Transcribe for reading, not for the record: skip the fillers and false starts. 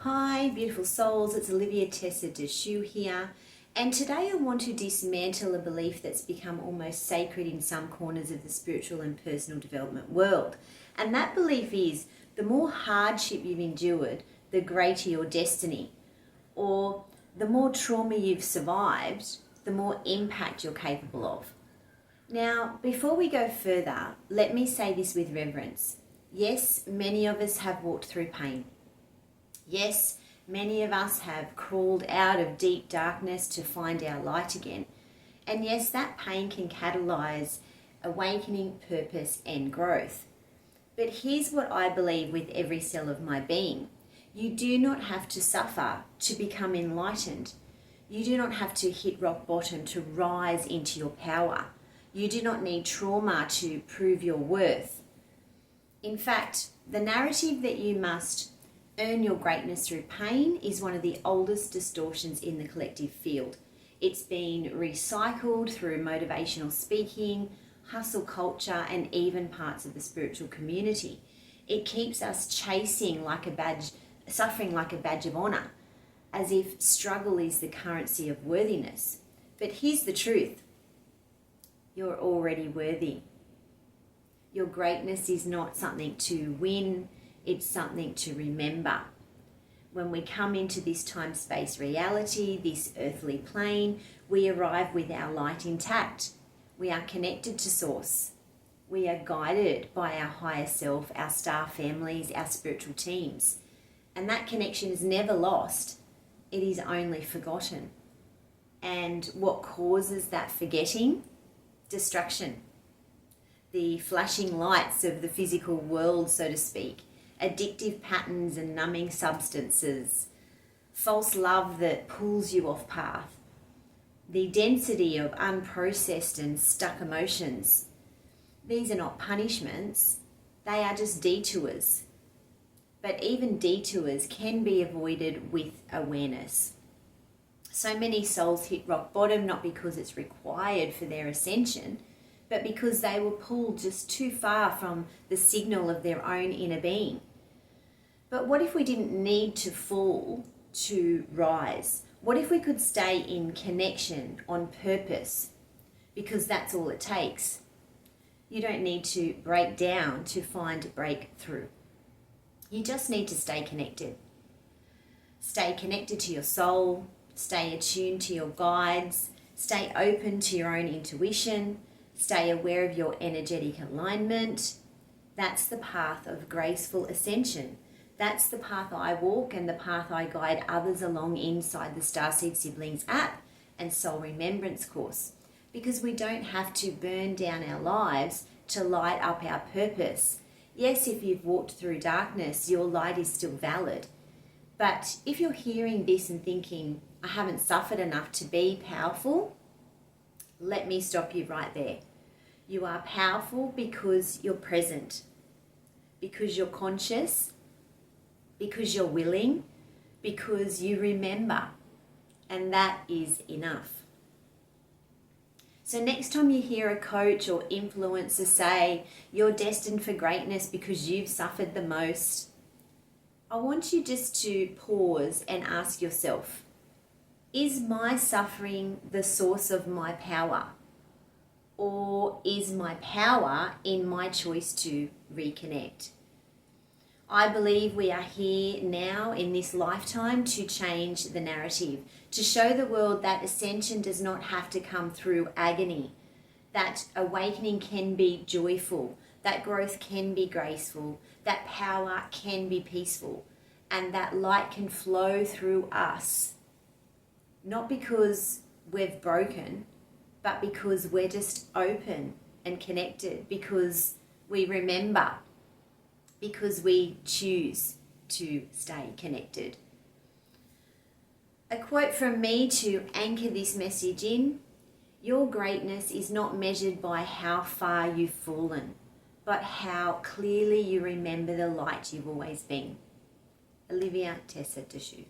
Hi, beautiful souls, it's Olivia Tessa Deshu here, and today I want to dismantle a belief that's become almost sacred in some corners of the spiritual and personal development world. And that belief is the more hardship you've endured, the greater your destiny, or the more trauma you've survived, the more impact you're capable of. Now, before we go further, let me say this with reverence. Yes, many of us have walked through pain. Yes, many of us have crawled out of deep darkness to find our light again. And yes, that pain can catalyze awakening, purpose, and growth. But here's what I believe with every cell of my being. You do not have to suffer to become enlightened. You do not have to hit rock bottom to rise into your power. You do not need trauma to prove your worth. In fact, the narrative that you must earn your greatness through pain is one of the oldest distortions in the collective field. It's been recycled through motivational speaking, hustle culture, and even parts of the spiritual community. It keeps us suffering like a badge of honor, as if struggle is the currency of worthiness. But here's the truth. You're already worthy. Your greatness is not something to win, it's something to remember. When we come into this time-space reality, this earthly plane, we arrive with our light intact. We are connected to Source. We are guided by our higher self, our star families, our spiritual teams. And that connection is never lost. It is only forgotten. And what causes that forgetting? Distraction. The flashing lights of the physical world, so to speak. Addictive patterns and numbing substances, false love that pulls you off path, the density of unprocessed and stuck emotions. These are not punishments, they are just detours. But even detours can be avoided with awareness. So many souls hit rock bottom not because it's required for their ascension, but because they were pulled just too far from the signal of their own inner being. But what if we didn't need to fall to rise? What if we could stay in connection on purpose? Because that's all it takes. You don't need to break down to find breakthrough. You just need to stay connected. Stay connected to your soul, stay attuned to your guides, stay open to your own intuition, stay aware of your energetic alignment. That's the path of graceful ascension. That's the path I walk and the path I guide others along inside the Starseed Siblings App and Soul Remembrance course. Because we don't have to burn down our lives to light up our purpose. Yes, if you've walked through darkness, your light is still valid. But if you're hearing this and thinking, I haven't suffered enough to be powerful, let me stop you right there. You are powerful because you're present, because you're conscious, because you're willing, because you remember, and that is enough. So next time you hear a coach or influencer say you're destined for greatness because you've suffered the most, I want you just to pause and ask yourself, is my suffering the source of my power? Or is my power in my choice to reconnect? I believe we are here now in this lifetime to change the narrative, to show the world that ascension does not have to come through agony, that awakening can be joyful, that growth can be graceful, that power can be peaceful, and that light can flow through us, not because we've broken, but because we're just open and connected, because we remember, because we choose to stay connected. A quote from me to anchor this message in: your greatness is not measured by how far you've fallen, but how clearly you remember the light you've always been. Olivia Tessa Deshu.